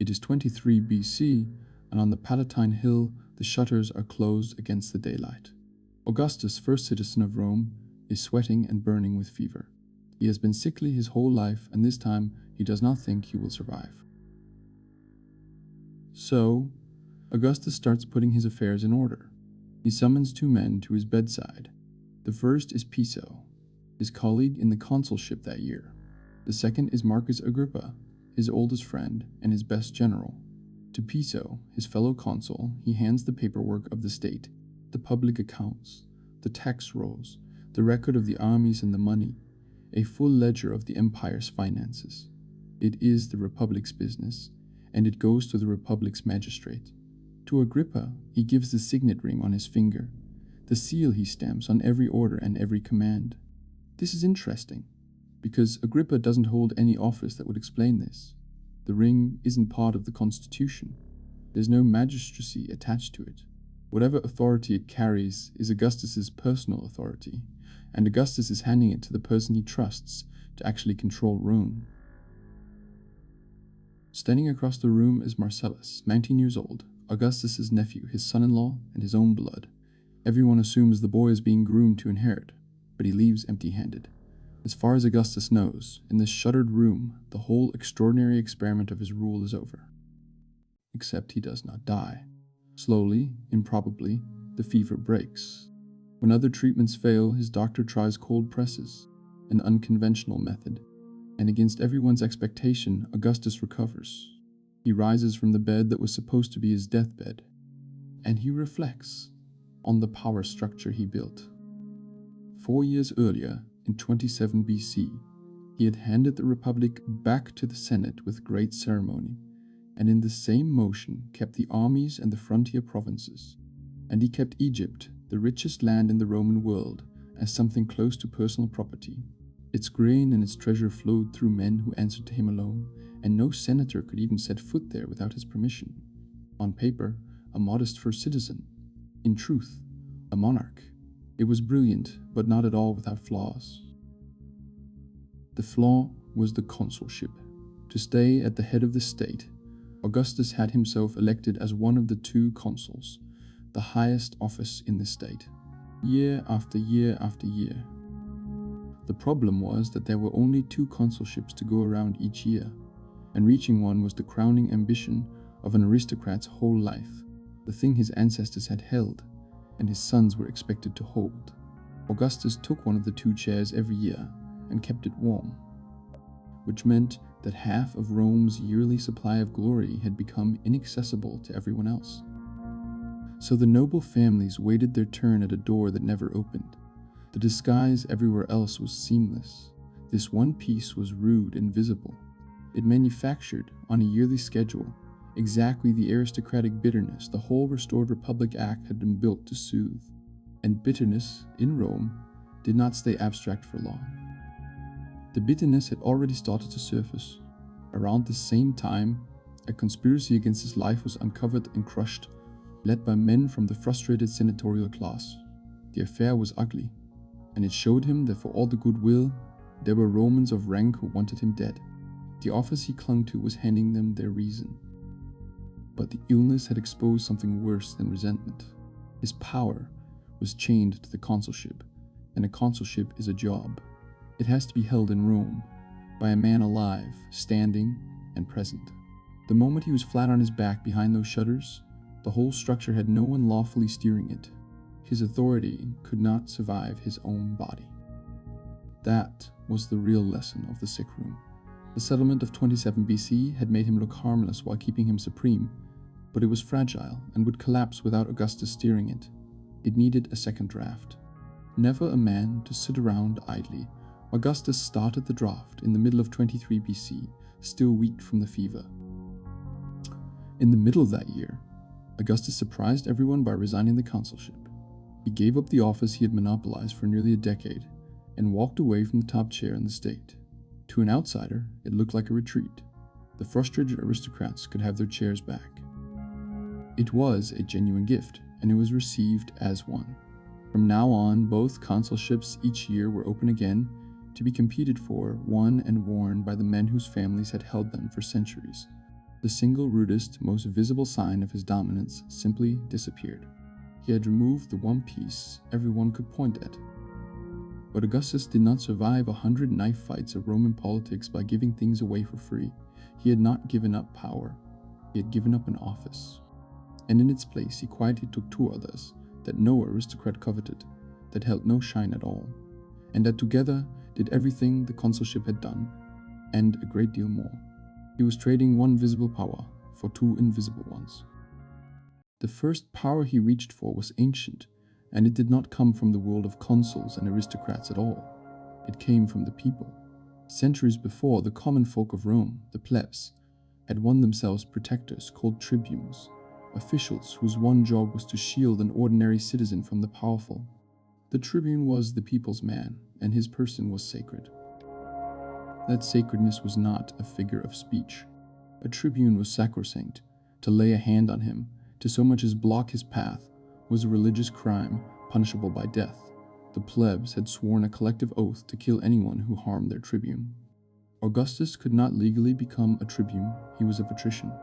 It is 23 BC, and on the Palatine hill the shutters are closed against the daylight. Augustus, first citizen of Rome, is sweating and burning with fever. He has been sickly his whole life, and this time he does not think he will survive. So, Augustus starts putting his affairs in order. He summons two men to his bedside. The first is Piso, his colleague in the consulship that year. The second is Marcus Agrippa, his oldest friend and his best general. To Piso, his fellow consul, he hands the paperwork of the state, the public accounts, the tax rolls, the record of the armies and the money, a full ledger of the empire's finances. It is the republic's business, and it goes to the republic's magistrate. To Agrippa, he gives the signet ring on his finger, the seal he stamps on every order and every command. This is interesting, because Agrippa doesn't hold any office that would explain this. The ring isn't part of the constitution. There's no magistracy attached to it. Whatever authority it carries is Augustus's personal authority, and Augustus is handing it to the person he trusts to actually control Rome. Standing across the room is Marcellus, 19 years old, Augustus's nephew, his son-in-law, and his own blood. Everyone assumes the boy is being groomed to inherit, but he leaves empty-handed. As far as Augustus knows, in this shuttered room, the whole extraordinary experiment of his rule is over. Except he does not die. Slowly, improbably, the fever breaks. When other treatments fail, his doctor tries cold presses, an unconventional method, and against everyone's expectation, Augustus recovers. He rises from the bed that was supposed to be his deathbed, and he reflects on the power structure he built. 4 years earlier, in 27 BC, he had handed the republic back to the Senate with great ceremony, and in the same motion kept the armies and the frontier provinces, and he kept Egypt, the richest land in the Roman world, as something close to personal property. Its grain and its treasure flowed through men who answered to him alone, and no senator could even set foot there without his permission. On paper, a modest first citizen. In truth, a monarch. It was brilliant, but not at all without flaws. The flaw was the consulship. To stay at the head of the state, Augustus had himself elected as one of the 2 consuls, the highest office in the state, year after year after year. The problem was that there were only 2 consulships to go around each year, and reaching one was the crowning ambition of an aristocrat's whole life, the thing his ancestors had held, and his sons were expected to hold. Augustus took one of the 2 chairs every year and kept it warm, which meant that half of Rome's yearly supply of glory had become inaccessible to everyone else. So the noble families waited their turn at a door that never opened. The disguise everywhere else was seamless. This one piece was rude and visible. It manufactured, on a yearly schedule, exactly the aristocratic bitterness the whole restored Republic Act had been built to soothe. And bitterness, in Rome, did not stay abstract for long. The bitterness had already started to surface. Around the same time, a conspiracy against his life was uncovered and crushed, led by men from the frustrated senatorial class. The affair was ugly, and it showed him that for all the goodwill, there were Romans of rank who wanted him dead. The office he clung to was handing them their reason. But the illness had exposed something worse than resentment. His power was chained to the consulship, and a consulship is a job. It has to be held in Rome, by a man alive, standing, and present. The moment he was flat on his back behind those shutters, the whole structure had no one lawfully steering it. His authority could not survive his own body. That was the real lesson of the sickroom. The settlement of 27 BC had made him look harmless while keeping him supreme, but it was fragile and would collapse without Augustus steering it. It needed a second draft. Never a man to sit around idly, Augustus started the draft in the middle of 23 BC, still weak from the fever. In the middle of that year, Augustus surprised everyone by resigning the consulship. He gave up the office he had monopolized for nearly a decade and walked away from the top chair in the state. To an outsider, it looked like a retreat. The frustrated aristocrats could have their chairs back. It was a genuine gift, and it was received as one. From now on, both consulships each year were open again, to be competed for, won and worn by the men whose families had held them for centuries. The single rudest, most visible sign of his dominance simply disappeared. He had removed the one piece everyone could point at. But Augustus did not survive 100 knife fights of Roman politics by giving things away for free. He had not given up power. He had given up an office. And in its place he quietly took two others that no aristocrat coveted, that held no shine at all, and that together did everything the consulship had done, and a great deal more. He was trading one visible power for two invisible ones. The first power he reached for was ancient, and it did not come from the world of consuls and aristocrats at all. It came from the people. Centuries before, the common folk of Rome, the plebs, had won themselves protectors called tribunes, officials whose one job was to shield an ordinary citizen from the powerful. The tribune was the people's man, and his person was sacred. That sacredness was not a figure of speech. A tribune was sacrosanct. To lay a hand on him, to so much as block his path, was a religious crime punishable by death. The plebs had sworn a collective oath to kill anyone who harmed their tribune. Augustus could not legally become a tribune, he was of attrition,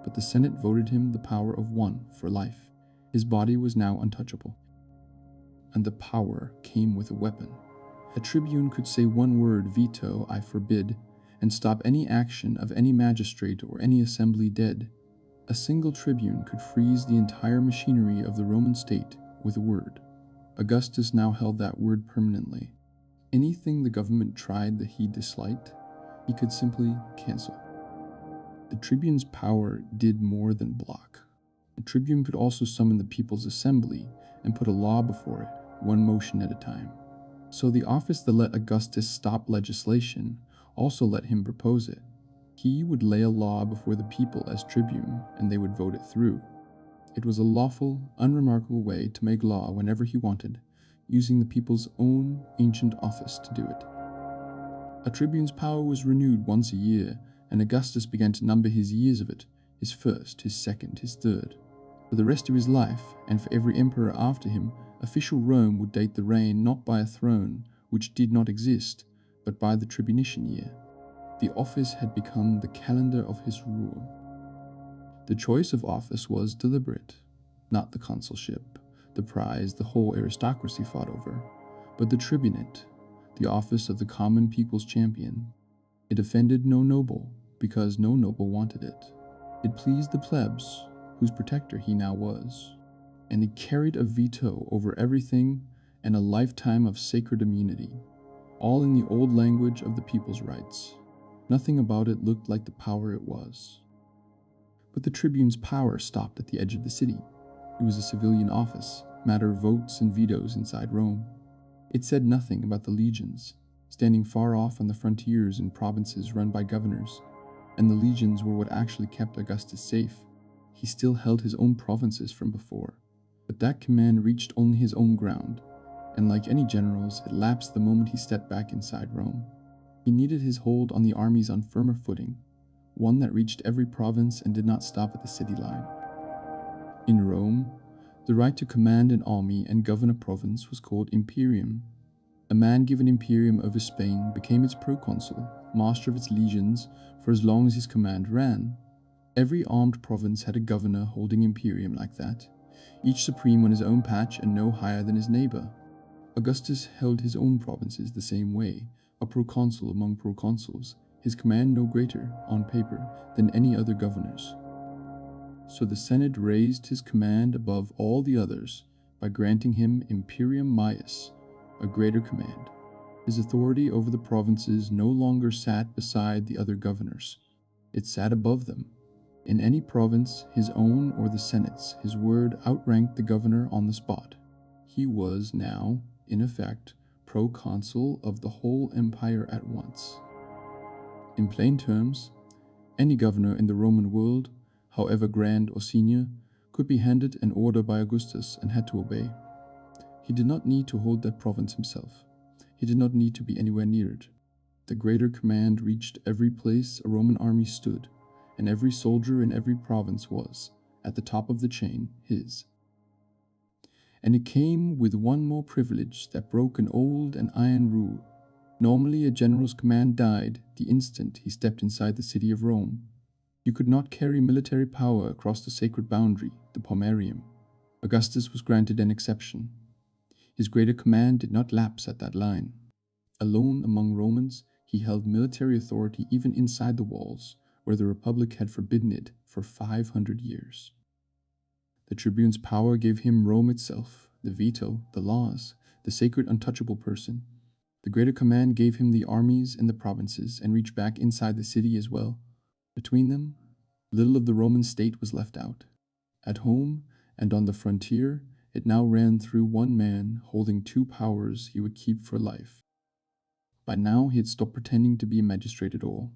but the Senate voted him the power of one for life. His body was now untouchable. And the power came with a weapon. A tribune could say one word, veto, I forbid, and stop any action of any magistrate or any assembly dead. A single tribune could freeze the entire machinery of the Roman state with a word. Augustus now held that word permanently. Anything the government tried that he disliked, he could simply cancel. The tribune's power did more than block. The tribune could also summon the people's assembly and put a law before it, one motion at a time. So the office that let Augustus stop legislation also let him propose it. He would lay a law before the people as tribune, and they would vote it through. It was a lawful, unremarkable way to make law whenever he wanted, using the people's own ancient office to do it. A tribune's power was renewed once a year, and Augustus began to number his years of it, his first, his second, his third. For the rest of his life, and for every emperor after him, official Rome would date the reign not by a throne, which did not exist, but by the tribunician year. The office had become the calendar of his rule. The choice of office was deliberate, not the consulship, the prize the whole aristocracy fought over, but the tribunate, the office of the common people's champion. It offended no noble, because no noble wanted it. It pleased the plebs, whose protector he now was, and it carried a veto over everything and a lifetime of sacred immunity, all in the old language of the people's rights. Nothing about it looked like the power it was. But the tribune's power stopped at the edge of the city. It was a civilian office, matter of votes and vetoes inside Rome. It said nothing about the legions, standing far off on the frontiers in provinces run by governors, and the legions were what actually kept Augustus safe. He still held his own provinces from before, but that command reached only his own ground, and like any generals, it lapsed the moment he stepped back inside Rome. He needed his hold on the armies on firmer footing, one that reached every province and did not stop at the city line. In Rome, the right to command an army and govern a province was called imperium. A man given imperium over Spain became its proconsul, master of its legions, for as long as his command ran. Every armed province had a governor holding imperium like that, each supreme on his own patch and no higher than his neighbor. Augustus held his own provinces the same way, a proconsul among proconsuls, his command no greater, on paper, than any other governor's. So the Senate raised his command above all the others by granting him imperium maius, a greater command. His authority over the provinces no longer sat beside the other governors. It sat above them. In any province, his own or the Senate's, his word outranked the governor on the spot. He was now, in effect, proconsul of the whole empire at once. In plain terms, any governor in the Roman world, however grand or senior, could be handed an order by Augustus and had to obey. He did not need to hold that province himself. He did not need to be anywhere near it. The greater command reached every place a Roman army stood, and every soldier in every province was, at the top of the chain, his. And it came with one more privilege that broke an old and iron rule. Normally, a general's command died the instant he stepped inside the city of Rome. You could not carry military power across the sacred boundary, the pomerium. Augustus was granted an exception. His greater command did not lapse at that line. Alone among Romans, he held military authority even inside the walls, where the Republic had forbidden it for 500 years. The tribune's power gave him Rome itself, the veto, the laws, the sacred untouchable person. The greater command gave him the armies and the provinces, and reached back inside the city as well. Between them, little of the Roman state was left out. At home and on the frontier, it now ran through one man holding two powers he would keep for life. By now he had stopped pretending to be a magistrate at all.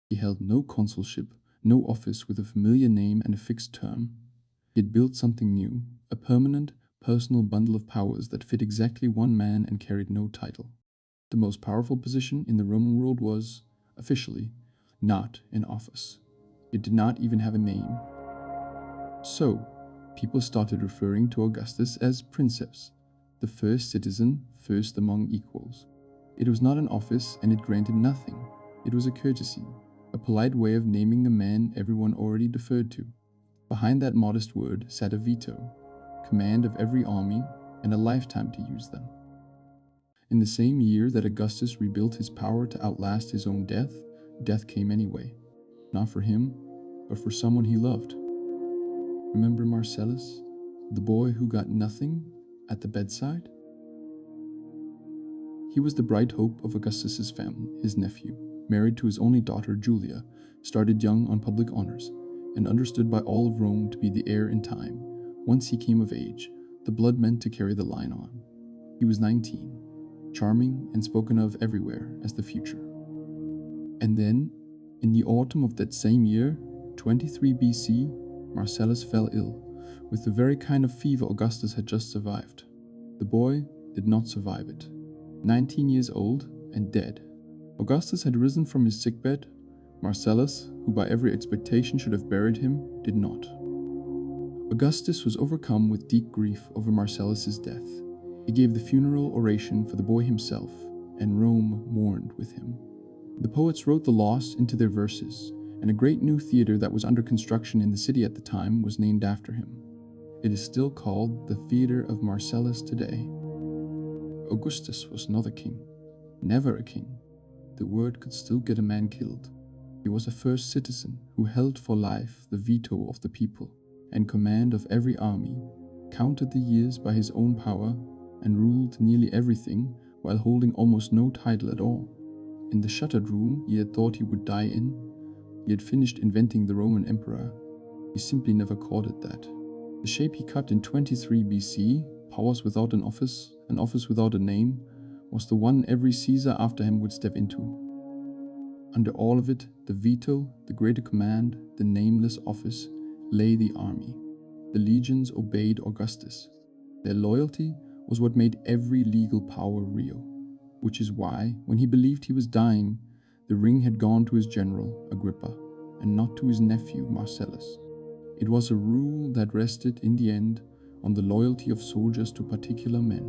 He held no consulship, no office with a familiar name and a fixed term. He had built something new, a permanent, personal bundle of powers that fit exactly one man and carried no title. The most powerful position in the Roman world was, officially, not in office. It did not even have a name. So, people started referring to Augustus as princeps, the first citizen, first among equals. It was not an office, and it granted nothing. It was a courtesy, a polite way of naming a man everyone already deferred to. Behind that modest word sat a veto, command of every army, and a lifetime to use them. In the same year that Augustus rebuilt his power to outlast his own death, death came anyway. Not for him, but for someone he loved. Remember Marcellus, the boy who got nothing at the bedside? He was the bright hope of Augustus's family, his nephew, married to his only daughter Julia, started young on public honors, and understood by all of Rome to be the heir in time. Once he came of age, the blood meant to carry the line on. He was 19, charming and spoken of everywhere as the future. And then, in the autumn of that same year, 23 BC, Marcellus fell ill, with the very kind of fever Augustus had just survived. The boy did not survive it. 19 years old and dead. Augustus had risen from his sickbed. Marcellus, who by every expectation should have buried him, did not. Augustus was overcome with deep grief over Marcellus's death. He gave the funeral oration for the boy himself, and Rome mourned with him. The poets wrote the loss into their verses, and a great new theater that was under construction in the city at the time was named after him. It is still called the Theater of Marcellus today. Augustus was not a king, never a king. The word could still get a man killed. He was a first citizen who held for life the veto of the people and command of every army, counted the years by his own power, and ruled nearly everything while holding almost no title at all. In the shuttered room he had thought he would die in, he had finished inventing the Roman emperor. He simply never called it that. The shape he cut in 23 BC, powers without an office without a name, was the one every Caesar after him would step into. Under all of it, the veto, the greater command, the nameless office, lay the army. The legions obeyed Augustus. Their loyalty was what made every legal power real, which is why, when he believed he was dying, the ring had gone to his general, Agrippa, and not to his nephew, Marcellus. It was a rule that rested, in the end, on the loyalty of soldiers to particular men.